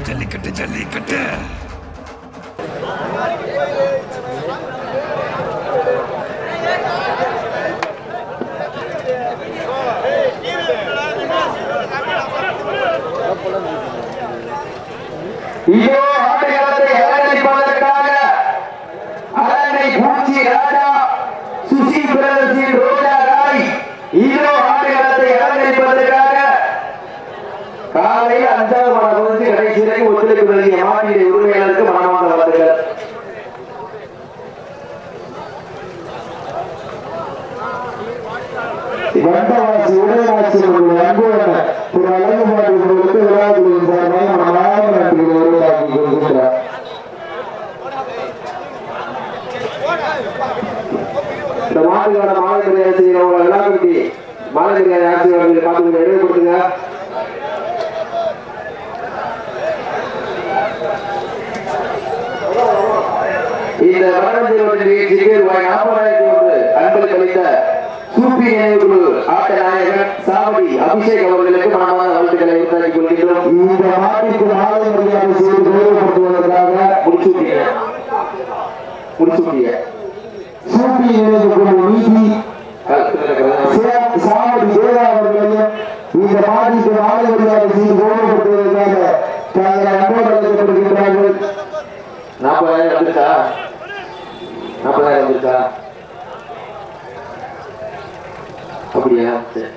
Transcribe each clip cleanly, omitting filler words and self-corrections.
ஜல்லிக்கட்டு ஜல்லிக்கட்டு. இதோ ஆடுகளத்தை அலங்கரிப்பதற்காக அலங்கை பூச்சி ராஜா சுசி பிரதர்ஷின் ரோஜா ராய் இதோ ஆடுகளத்தை அலங்கரிப்பதற்காக காலை 5வது மணி கடைசி வரை ஒத்துழைப்பு நல்கிய மாட்டிய உரிமையாளருக்கு மனமார்ந்த வாழ்த்துக்கள். வண்டவாசி உடல்வாசி அன்புடன் திரு அழகுமாட்டுகளுக்கு விழாக்களின் சார்பாக மனமார்ந்த நன்றிகளை உருவாக்கி கொண்டிருக்கிறார். இந்த மாட்டுக்கான மாலை ஆசிரியர் விழாக்குட்டி மாலை ஆசிரியர்கள் பார்த்து எழுதி கொடுத்துங்க. இந்த வடமஞ்சள் நிகழ்ச்சிக்கு ரூபாய் 40,000 அன்பளிப்பு அளித்த சூப்பி நினைவுக்குழு ஆட்ட நாயகன் சாவடி அபிஷேக் அவர்களுக்கு மனமான வாழ்த்துக்களை உருவாக்கி கொள்கின்றோம். இந்த நாட்டிற்கு மாலை மரியாதை செய்து கௌரவப்படுத்துவதற்காக முடிசூட்டிய சூப்பி நினைவுக்குழு நீதி சாவடி தேவா அவர்களையும் இந்த நாட்டிற்கு மாலை மரியாதை செய்து கௌரவப்படுத்துவதற்காக அன்போடு அழைக்கப்படுகின்றார்கள். 40,000 வந்துருக்கா? 40,000 வந்துருக்கா? அப்படியா? சரி,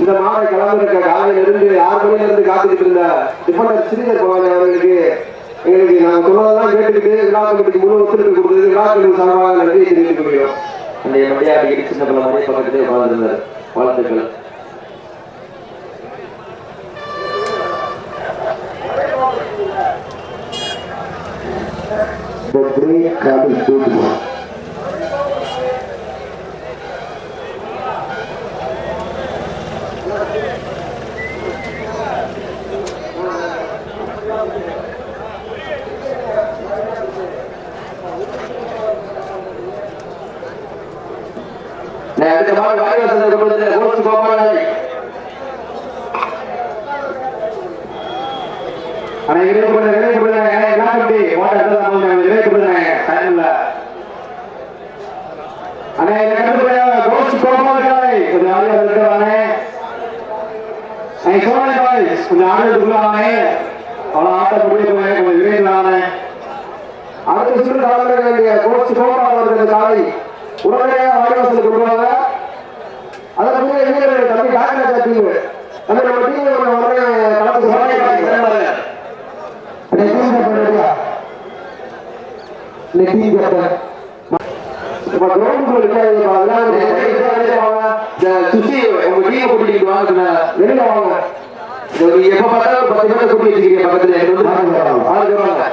இந்த மாலை கலந்திருக்க காலையிலிருந்து 6 மணியிலிருந்து காத்துக்கிட்டு இருந்த டிஃபெண்டர் ஸ்ரீதர் பவானி அவர்களுக்கு எங்களுக்கு நாங்கள் சொன்னதெல்லாம் கேட்டுக்கிட்டு விழா கமிட்டிக்கு முழு ஒத்துழைப்பு கொடுத்தது விழாக்களின் சார்பாக நன்றியை தெரிவித்துக் கொள்கிறோம். அந்த மடியாடி சின்ன பிள்ளை மலை பக்கத்திலே வாழ்ந்திருந்தார். வாழ்த்துக்கள். அடுத்த மாதிரி வாய்வாசல் கோஸ்ட் கோபாலாய் ஆனா இறைப்படுங்க நாட்டி இறைப்படுங்க டைம்ல ஆனா கோஸ்ட் கோபாலாய் கொஞ்சம் ஆளுநர் இருக்கிறானே சோழ பாய்ஸ் கொஞ்சம் ஆளுநருக்குள்ளானே அவ்வளோ ஆட்டம் முடிவுமே கொஞ்சம் விரைந்தானே அடுத்த சுற்று கலந்துக்க வேண்டிய கோஸ்ட் கோபால் அவர்கள் காலை உடனடியாக வாய்வாசல் கொடுப்பாங்க. அதற்கு இளைஞர்கள் தம்பி காக்கராஜா டீம் அந்த நம்ம டீம் உடனே கலந்து சுசி உங்க டீமை கூட்டிட்டு வாங்க வெளியில வாங்க. எப்ப பார்த்தாலும் 10 பேரை கூட்டி வச்சுக்கிறீங்க பக்கத்துல ஆளுக்கு வாங்க.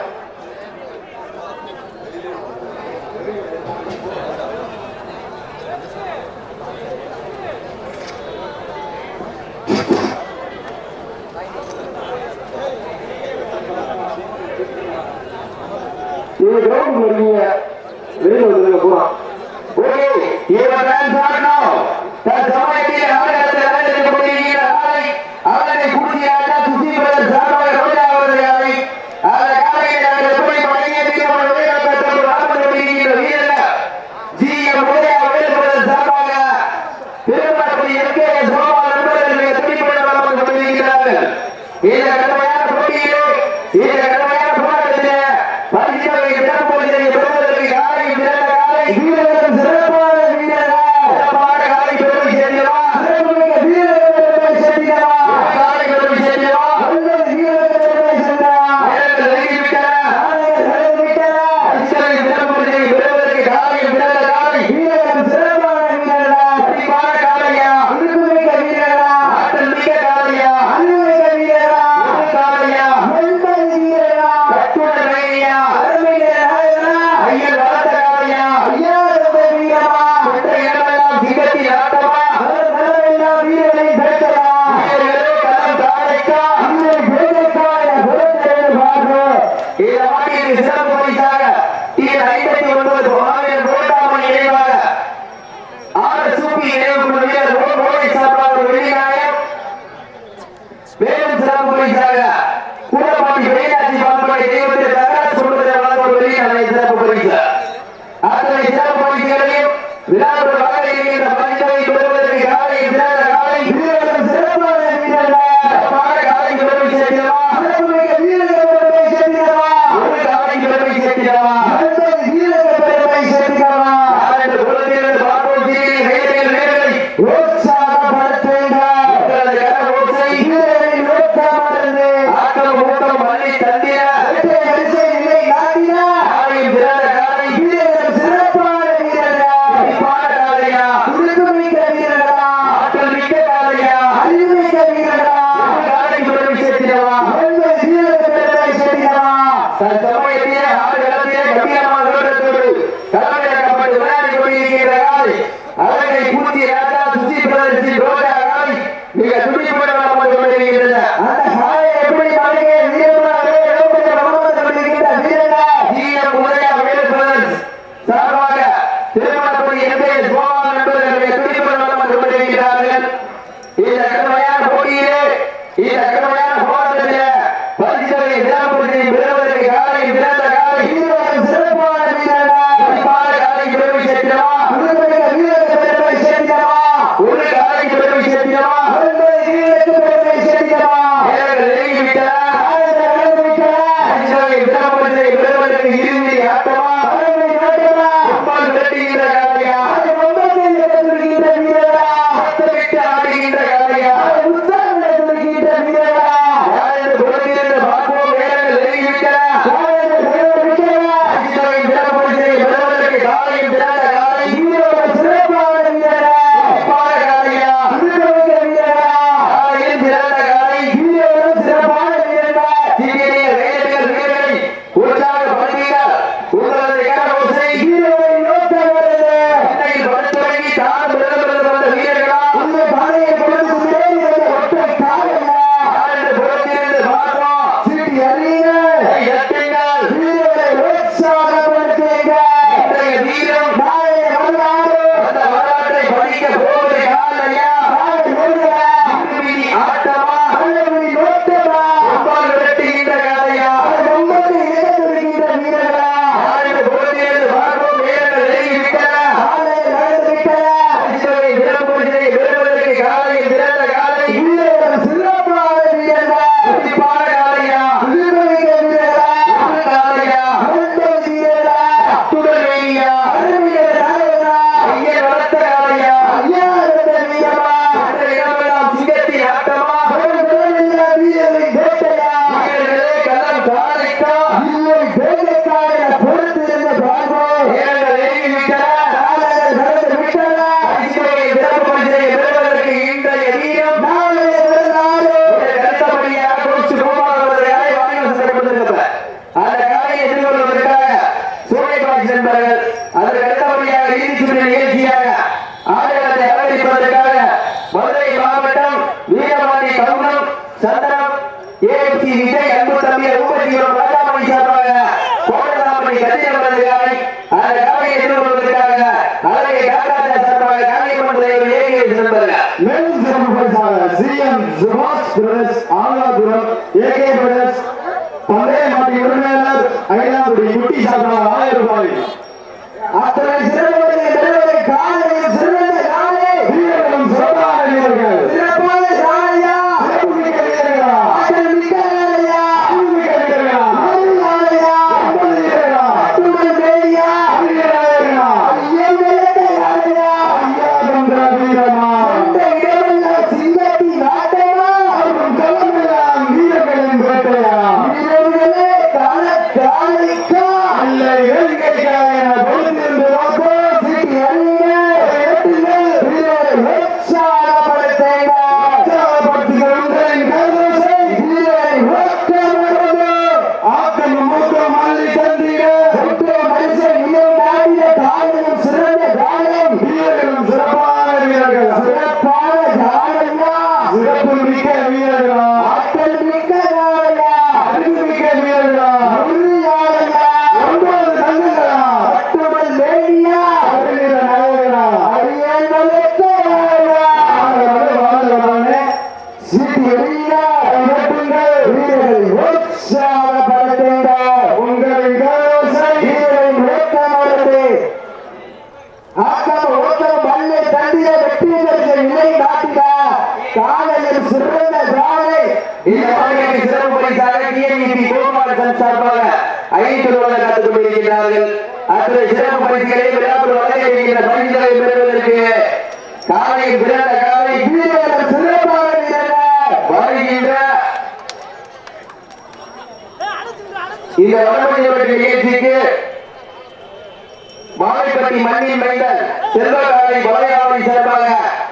வெளியில வந்து போறோம். ஓகே யுவர் டைம் ஸ்டார்ட் நவ. தற்சமயத்தில் ஆடுகளத்தில் அலங்கரிக்கப்படுகிற அவரை கூட்டியாக சுசி பிரதர் சார்பாக ரோஜா அவர்களை அந்த காலையை நாங்கள் எப்படி பழகிய தீர்மானம் பெற்ற ஆடுபடுகிற வீரர் ஜிஎம் ரோஜா பிரதர் சார்பாக திருமணப்படி எங்கே சோமா நண்பர்கள் எப்படி கொண்டிருக்கிறார்கள். இந்த கடுமையான போட்டியிலே இந்த கடுமையான போராட்டத்திலே பரிசுகளை பெறப்போகிறது பெறுவதற்கு காலை பிறந்த காலை வீரர்கள் சிறப்பான வீரர்கள் சிறப்பான காலை பெருமை சேர்ந்தவா சிறப்புமிக்க வீரர்கள் பெருமை சேர்ந்தவா காலை பெருமை சேர்ந்தவா நல்ல வீரர்கள் பெருமை சேர்ந்தவா வீரர்கள் நெருங்கிவிட்டன நாளைகள் நெருங்கிவிட்டன பரிசுகளை பெறுவதற்கு காலை பிறந்த காலை வீரர்கள் சிறப்பான வீரர்கள் கண்டிப்பான காலையா அன்புமிக்க வீரர்களா ஆற்றல் மிக்க காலையா அன்புமிக்க வீரர்களா காலையா நல்ல வீரர்களா கட்டுடன் வேலையா ஐயர் வளர்த்த காலையா ஐயா வீரமா மற்ற இடமெல்லாம் சிங்கத்தில் ஆட்டமா அதெல்லாம் வீரனை பெற்றதா வீரர்களே களம் தாழைக்கா இல்லை பேதைக்காய புறத்தே பார்த்து இந்த மாட்டிற்கு சிறப்பு பரிசா சேர்த்திடவா சிறப்பு மிக்க வீரர்கள் பெருமை சேர்த்திடவா ஒரு காலைக்கு பெருமை சேர்த்திடவா 50 வீரர்கள் பெருமை சேர்த்திடவா யாரென்று குலத்திலிருந்து பார்ப்போம் வீரர்களை உற்சாகப்படுத்துங்க ஓசை வீரர்களின் ஊக்கமானது ஆட்டம் ஊட்டம் பள்ளி தந்திர வரிசை நிலை நாட்டினா காலையும் திறந்த காலை வீரர்கள் சிறப்பான வீரர்களா சிறப்பான காலையா துடிப்பு மிக்க வீரர்களா ஆற்றல் மிக்க காலையா அறிவு மிக்க வீரர்களா ஒரு காலைக்கு பெருமை சேர்த்திடவா 50 வீரர்கள் பெருமை சேர்த்திடவா தற்சமயத்திலே ஆடுகளத்திலே கம்பீரமான தோற்றத்தோடு தலைமையாக்கப்பட்டு விளையாடி கொண்டிருக்கின்ற காலை அதனை பூர்த்தி ராஜா சுசி பிரதர்சி ரோஜா காலை மிக துடிப்புடன் வந்து கொண்டிருக்கின்றன அந்த காலை எப்படி மாளிகை வீரர்களாகவே இளம்பெற்ற மனமத்து கொண்டிருக்கின்ற வீரர்களா ஜிஎம் உதயா வேலு பிரதர்ஸ் சார்பாக திருமணப்படி எம்பேஎஸ் கோபால் என்பவர்கள் மிக துடிப்புடன் வந்து கொண்டிருக்கிறார்கள் இந்த கடுமையான போட்டியிலே இந்த கடுமையான போராட்டத்திலே பரிசுகளை தினப்படுத்தி பெறுவதற்கு காலை பிறந்த காலை வீரர்கள் சிறப்பான வீரர்களா குறிப்பான காலை பெருமை சேர்த்திடவா துடிப்பு மிக்க வீரர்கள் பெருமை சேர்த்திடவா ஒரு காலைக்கு பெருமை சேர்த்திடவா 50 வீரர்களுக்கு பெருமை சேர்த்திடவா வீரர்கள் நெருங்கிவிட்டன ஆயிரத்தை நடந்துவிட்டன பரிசுகளை தினப்படுத்தி பெறுவதற்கு இறுதி ஆட்டமா பறவை நாட்டமா ஃபுட்பால் விரட்டுகின்ற காலையா அது மொத்தத்தில் துடிக்கின்ற வீரர்களா சத்தமிட்டு ஆடுகின்ற காலையா அது உத்தரவில் துடிக்கின்ற வீரர்களா யாரென்று புறத்திலிருந்து பார்ப்போம் வீரர்கள் நெருங்கிவிட்டன ஆயிரத்தை பெருமை பரிசுகளை தினப்படுத்தி பெறுவதற்கு காலையும் திறந்த காலை வீரர்கள் சிறப்பான வீரர்களா குறிப்பான காலையா துடிப்பு மிக்க வீரர்களா காலையில் திறந்த காலை வீரர்கள் சிறப்பான வீரர்களா சீக்கிரிய வேலைகள் வீரர்களை உற்சாகப்படுத்துகிறார் உங்களது கரகோசை வீரர்களின் நோக்கம் வருது சென்னையில் படுத்துறங்கி தான் பிறந்து வந்த வீரர்களா அந்த பானையை பொழுது மேல் இருந்த ஒற்றை காலையா யாரென்று புறத்திலிருந்து பார்ப்போம் சீட்டி அறியுங்கள் எட்டுங்கள் வீரர்களை உற்சாகப்படுத்துங்க இன்றைய வீரம் நாளைய வரலாறு அந்த வரலாற்றை படிக்க போவது காலையா நாளை வருகிறா இறுதி ஆட்டமா பல்லவி நோட்டமா ஃபுட்பால் விரட்டுகின்ற காலையா அது நம்மக்கு இழந்திருக்கின்ற வீரர்களா யாரென்று புறத்திலிருந்து பார்ப்போம் வீரர்கள் நெருங்கிவிட்டன நாளை நடந்துவிட்டன பரிசுகளை தினப்படுத்தி பெறுவதற்கு காலையில் திறந்த காலை வீரர்கள் சிறப்பான வீரர்களா குறிப்பான காலையா புதுமைக்க வீரர்களா ஒரு காலையா அந்த வீரர்களா அத்துடன் வேலியா அறிவியல் நாயகனா ஐயன் வளர்த்த காலையா ஐயா இருந்த வீரமா அந்த இடமெல்லாம் சிங்கத்தின் ஆட்டமா வீரர்களின் வீரர்களின் வேட்டையா வீரர்களே கள்ளம் காலைக்கா இல்லை வேலைக்காரன பொறுத்திருந்த பார்ப்போம் வீரர்கள் நெருங்கிவிட்டன காலையில் நடந்து விட்டன பரிசுகளை தினப்படுத்தி பெறுவதற்கு இன்றைய வீரம் நாளைய வரலாறு அடுத்தபடியாக கோச்சு கோபால் அவர்கள் யாரை வாங்கி வசப்பட்டிருக்கிறார் அந்த காலையை எதிர்கொள்வதற்காக சூளைபாட்சி சென்றார்கள் அதற்கு அடுத்தபடியாக இறுதி சுற்று நிகழ்ச்சியாக ஆடுகளத்தை அலங்கரிப்பதற்காக மதுரை மாவட்டம் வீரவாணி கவுனம் சந்தனம் ஏஎம்சி விஜய் அன்பு தம்பி ஊபஜீவன் ராஜாமணி சார்பாக கோடலாமணி கதிரவரது காலை அந்த காலையை எதிர்கொள்வதற்காக அழகை காக்காஜா சார்பாக காளியம்மன் தலைவர் ஏகே சென்றார்கள் மேலும் சிறப்பு பரிசாக சிஎம் சுபாஷ் பிரதர்ஸ் ஆலாபுரம் ஏகே பிரதர்ஸ் பந்தய மாட்டி உரிமையாளர் ஐநாபுரி குட்டி சார்பாக 1000 ரூபாய் அத்தனை சிறப்பு பெறுவதை காலையில் சிறந்த காலை வீரர்களும் சிறப்பான வீரர்கள் சிறப்பான காலையா சிறப்பு மிக்க வீரர்களா ஆற்றல் மிக்க காலையா அறிவு மிக்க வீரர்களா ஒரு காலையா 50 வீரர்களா அத்துடன் மேலியா வீரர்களா ஐயம் விளக்க காலையா ஐயா தந்திர வீரமா அந்த இடமெல்லாம் சிங்கத்தின் ஆட்டமா அவரும் களமெல்லாம் வீரர்களின் வேட்டையா வீரர்களே காலைக்கா அல்ல இளைஞர்களா என பொழுதிருந்து நோக்கம் சிறப்பு பரிசுகளை விழாவில் வழங்க இருக்கின்ற பரிசுகளை பெறுவதற்கு காலையில் பிறந்த காலை வீரர்கள் சிறப்பாக வருகின்ற இந்த வடமொழி நிகழ்ச்சிக்கு மாலைப்பட்டி மண்ணின் மைந்தன் செல்வகாலை வளையாவை சார்பாக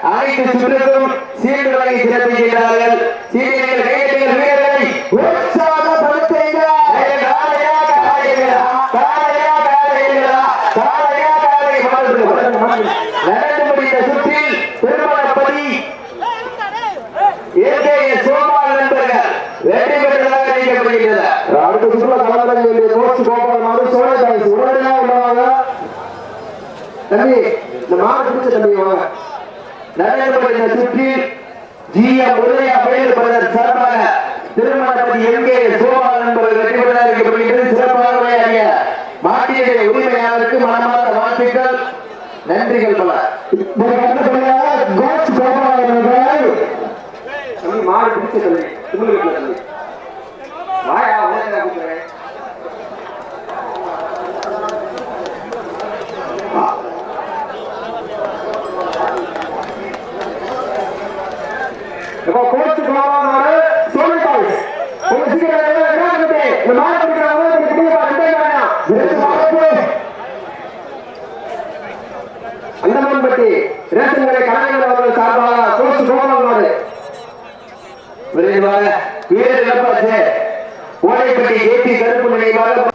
அனைத்து சுற்றுக்கும் சீர்களை சிறப்பிக்கிறார்கள். சீர்களை கையெழுத்துகள் வீரர்களை உற்சாகப்படுத்துகிறார். நடந்து முடிந்த சுற்றில் திருமணப்படி சோமால் நண்பர்கள் வெற்றி பெற்றதாக அறிவிக்கப்படுகிறது. அடுத்த சுற்றுலா கலந்துரைய வேண்டிய கோச்சு கோபால் சோழதாஸ் உடனடியாக உள்ளவாங்க. தம்பி இந்த மாடு பிடிச்ச தம்பி வாங்க. நடந்து முடிந்த சுற்றில் ஜிஎம் உதயா பயிர் பதர் சார்பாக திருமணப்படி சோமால் நண்பர்கள் வெற்றி பெற்றதாக அறிவிக்கப்படுகிறது. சிறப்பாக விளையாடிய மாட்டினுடைய உரிமையாளருக்கு மனமார்ந்த வாழ்த்துக்கள், நன்றிகள் பல. கோச்சு கோபால் மாடு பிடிச்ச தம்பி உங்களுக்கு வாயா கோச்சு கோபால் சோழதாஸ் உங்க சீக்கிரம் இந்த மாடு பிடிக்கிறவங்க அந்தமான்பட்டி ரேஷன் கடை கலைஞர் அவர்கள் சார்பாக கோச்சு கோபால் நாடு விரைவாக வீரர் இழப்பாச்சு ஓடைப்பட்டி ஏற்றி கருப்பு நினைவாக